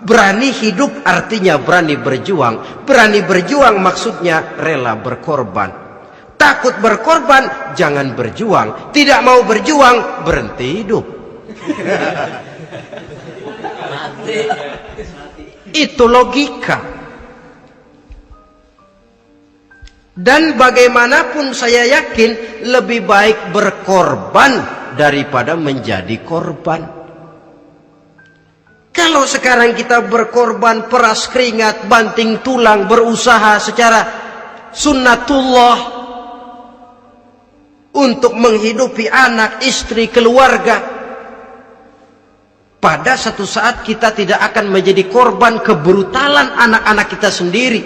Berani hidup artinya berani berjuang. Berani berjuang maksudnya rela berkorban. Takut berkorban, jangan berjuang. Tidak mau berjuang, berhenti hidup. Itu logika. Dan bagaimanapun saya yakin lebih baik berkorban daripada menjadi korban. Kalau sekarang kita berkorban, peras keringat, banting tulang, berusaha secara sunnatullah untuk menghidupi anak, istri, keluarga, pada satu saat kita tidak akan menjadi korban kebrutalan anak-anak kita sendiri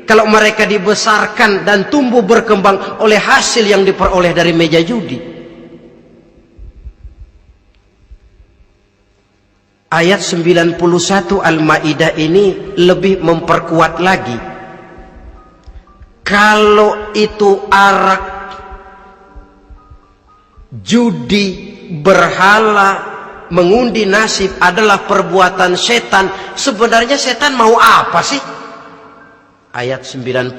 kalau mereka dibesarkan dan tumbuh berkembang oleh hasil yang diperoleh dari meja judi. Ayat 91 Al-Maidah ini lebih memperkuat lagi. Kalau itu arak, judi, berhala, mengundi nasib adalah perbuatan setan, sebenarnya setan mau apa sih? Ayat 91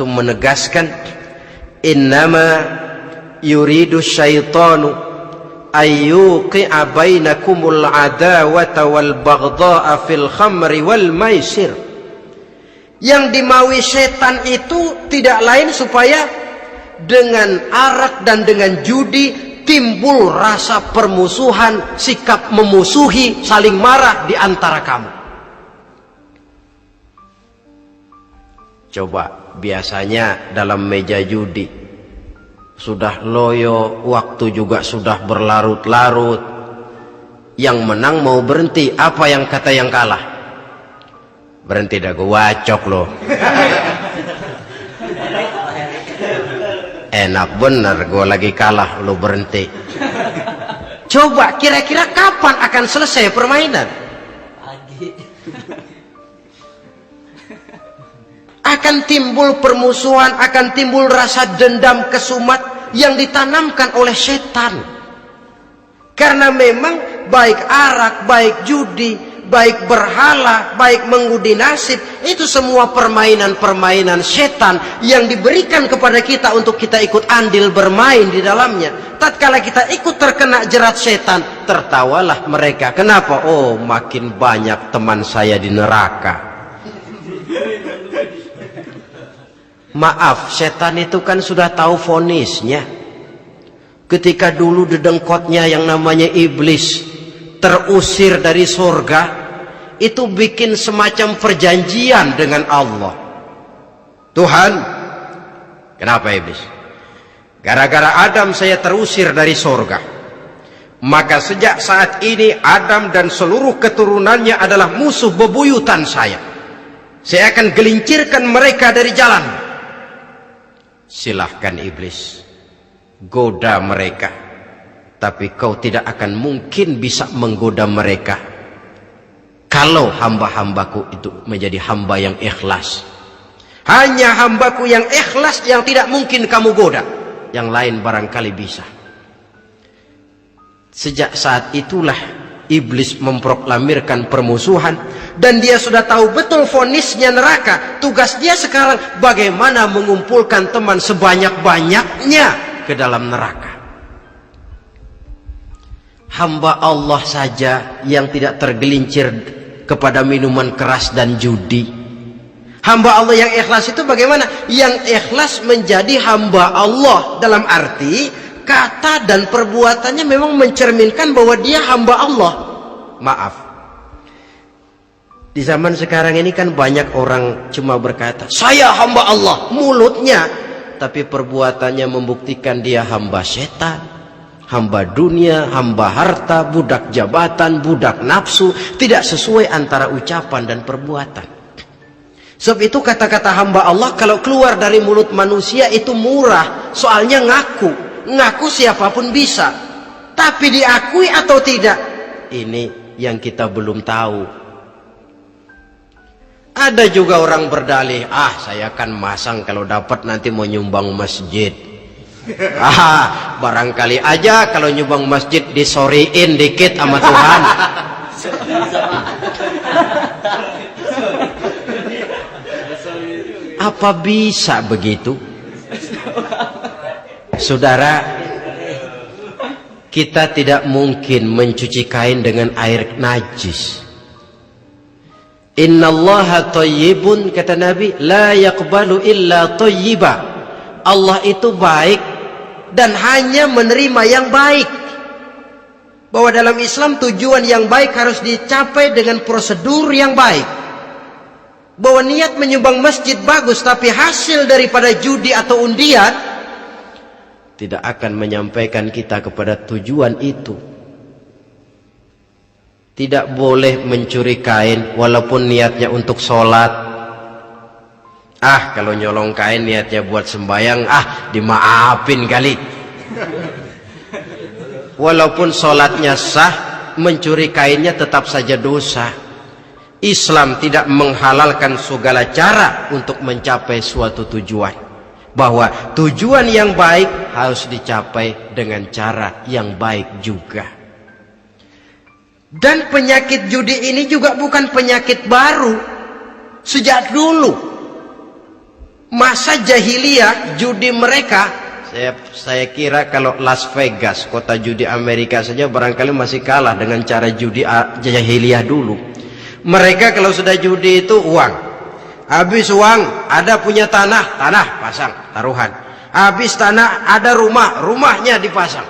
menegaskan, innama yuridu syaitanu ayyuqi'a bainakumul adawata wal baghdha'a fil khamri wal maisir. Yang dimaui setan itu tidak lain supaya dengan arak dan dengan judi timbul rasa permusuhan, sikap memusuhi, saling marah di antara kamu. Coba, biasanya dalam meja judi sudah loyo, waktu juga sudah berlarut-larut. Yang menang mau berhenti, apa yang kata yang kalah? Berhenti dah, gue wacok loh. Enak bener, gue lagi kalah, lo berhenti. Coba, kira-kira kapan akan selesai permainan? Akan timbul permusuhan, akan timbul rasa dendam, kesumat yang ditanamkan oleh setan. Karena memang baik arak, baik judi, baik berhala, baik mengundi nasib, itu semua permainan-permainan setan yang diberikan kepada kita untuk kita ikut andil bermain di dalamnya. Tatkala kita ikut terkena jerat setan, tertawalah mereka. Kenapa? Oh, makin banyak teman saya di neraka. Maaf, setan itu kan sudah tahu vonisnya. Ketika dulu dedengkotnya yang namanya iblis terusir dari surga, itu bikin semacam perjanjian dengan Allah. Tuhan, kenapa iblis? Gara-gara Adam saya terusir dari surga. Maka sejak saat ini Adam dan seluruh keturunannya adalah musuh bebuyutan saya. Saya akan gelincirkan mereka dari jalan. Silahkan iblis, goda mereka, tapi kau tidak akan mungkin bisa menggoda mereka kalau hamba-hambaku itu menjadi hamba yang ikhlas. Hanya hambaku yang ikhlas yang tidak mungkin kamu goda, yang lain barangkali bisa. Sejak saat itulah iblis memproklamirkan permusuhan, dan dia sudah tahu betul vonisnya neraka. Tugas dia sekarang bagaimana mengumpulkan teman sebanyak-banyaknya ke dalam neraka. Hamba Allah saja yang tidak tergelincir kepada minuman keras dan judi. Hamba Allah yang ikhlas itu bagaimana? Yang ikhlas menjadi hamba Allah dalam arti kata dan perbuatannya memang mencerminkan bahwa dia hamba Allah. Maaf, di zaman sekarang ini kan banyak orang cuma berkata saya hamba Allah mulutnya, tapi perbuatannya membuktikan dia hamba setan, hamba dunia, hamba harta, budak jabatan, budak nafsu. Tidak sesuai antara ucapan dan perbuatan. Sebab itu kata-kata hamba Allah kalau keluar dari mulut manusia itu murah, soalnya ngaku siapapun bisa. Tapi diakui atau tidak, ini yang kita belum tahu. Ada juga orang berdalih, saya kan masang kalau dapat nanti mau nyumbang masjid. Barangkali aja kalau nyumbang masjid disoriin dikit sama Tuhan. Apa bisa begitu? Saudara, kita tidak mungkin mencuci kain dengan air najis. Innallaha thayyibun, kata Nabi, la yaqbalu illa thayyiba. Allah itu baik dan hanya menerima yang baik. Bahwa dalam Islam tujuan yang baik harus dicapai dengan prosedur yang baik. Bahwa niat menyumbang masjid bagus, tapi hasil daripada judi atau undian tidak akan menyampaikan kita kepada tujuan itu. Tidak boleh mencuri kain walaupun niatnya untuk sholat. Kalau nyolong kain niatnya buat sembahyang, dimaafin kali. Walaupun sholatnya sah, mencuri kainnya tetap saja dosa. Islam tidak menghalalkan segala cara untuk mencapai suatu tujuan. Bahwa tujuan yang baik harus dicapai dengan cara yang baik juga. Dan penyakit judi ini juga bukan penyakit baru. Sejak dulu masa jahiliyah, judi mereka, saya kira kalau Las Vegas, kota judi Amerika saja barangkali masih kalah dengan cara judi jahiliyah dulu. Mereka kalau sudah judi itu uang. Habis uang, ada punya tanah pasang taruhan. Habis tanah, ada rumahnya dipasang.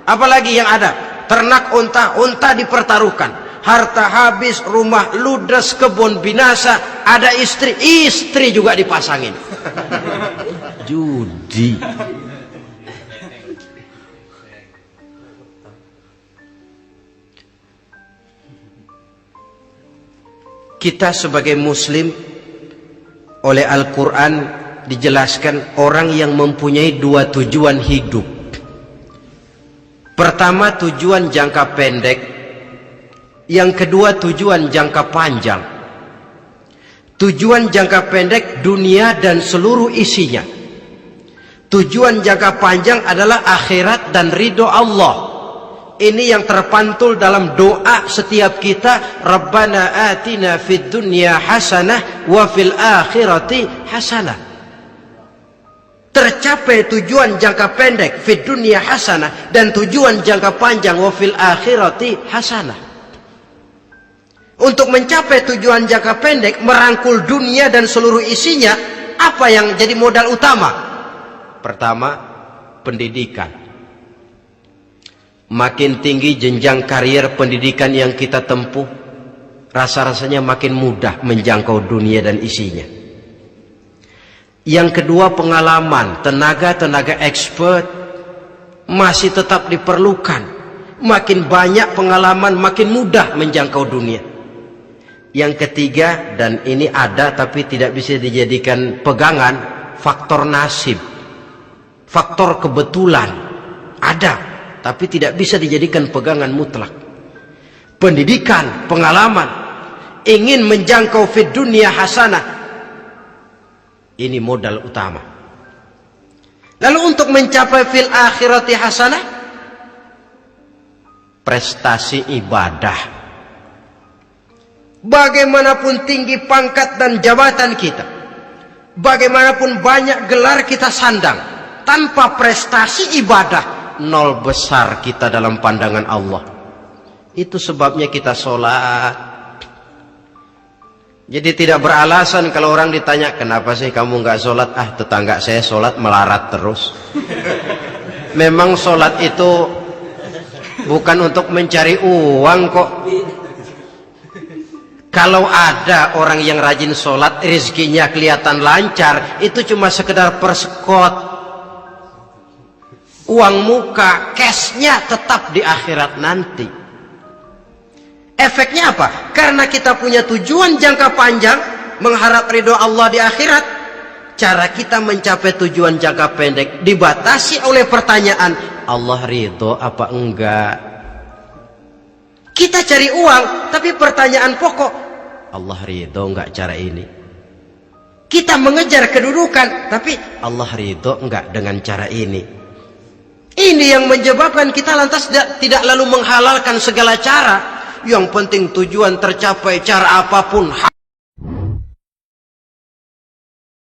Apalagi yang ada? Ternak unta dipertaruhkan. Harta habis, rumah ludes, kebun binasa, ada istri juga dipasangin. Judi. Kita sebagai muslim, oleh Al-Quran dijelaskan orang yang mempunyai dua tujuan hidup. Pertama, tujuan jangka pendek. Yang kedua, tujuan jangka panjang. Tujuan jangka pendek, dunia dan seluruh isinya. Tujuan jangka panjang adalah akhirat dan ridho Allah. Ini yang terpantul dalam doa setiap kita. Rabbana atina fid dunya hasanah wa fil akhirati hasanah. Tercapai tujuan jangka pendek fid dunya hasanah, dan tujuan jangka panjang wa fil akhirati hasanah. Untuk mencapai tujuan jangka pendek, merangkul dunia dan seluruh isinya, apa yang jadi modal utama? Pertama, pendidikan. Makin tinggi jenjang karier pendidikan yang kita tempuh, rasa-rasanya makin mudah menjangkau dunia dan isinya. Yang kedua, pengalaman. Tenaga expert masih tetap diperlukan. Makin banyak pengalaman, makin mudah menjangkau dunia. Yang ketiga, dan ini ada tapi tidak bisa dijadikan pegangan, faktor nasib, faktor kebetulan. Ada, tapi tidak bisa dijadikan pegangan mutlak. Pendidikan, pengalaman, ingin menjangkau fid dunya hasanah, ini modal utama. Lalu untuk mencapai fil akhirati hasanah, prestasi ibadah. Bagaimanapun tinggi pangkat dan jabatan kita, bagaimanapun banyak gelar kita sandang, tanpa prestasi ibadah, nol besar kita dalam pandangan Allah. Itu sebabnya kita sholat. Jadi tidak beralasan kalau orang ditanya, kenapa sih kamu nggak sholat? Tetangga saya sholat melarat terus. Memang sholat itu bukan untuk mencari uang kok. Kalau ada orang yang rajin sholat, rezekinya kelihatan lancar, itu cuma sekedar persekot. Uang muka, cashnya tetap di akhirat nanti. Efeknya apa? Karena kita punya tujuan jangka panjang, mengharap ridho Allah di akhirat, cara kita mencapai tujuan jangka pendek dibatasi oleh pertanyaan, Allah ridho apa enggak? Kita cari uang, tapi pertanyaan pokok, Allah ridho enggak cara ini? Kita mengejar kedudukan, tapi Allah ridho enggak dengan cara ini? Ini yang menyebabkan kita lantas tidak lalu menghalalkan segala cara. Yang penting tujuan tercapai cara apapun.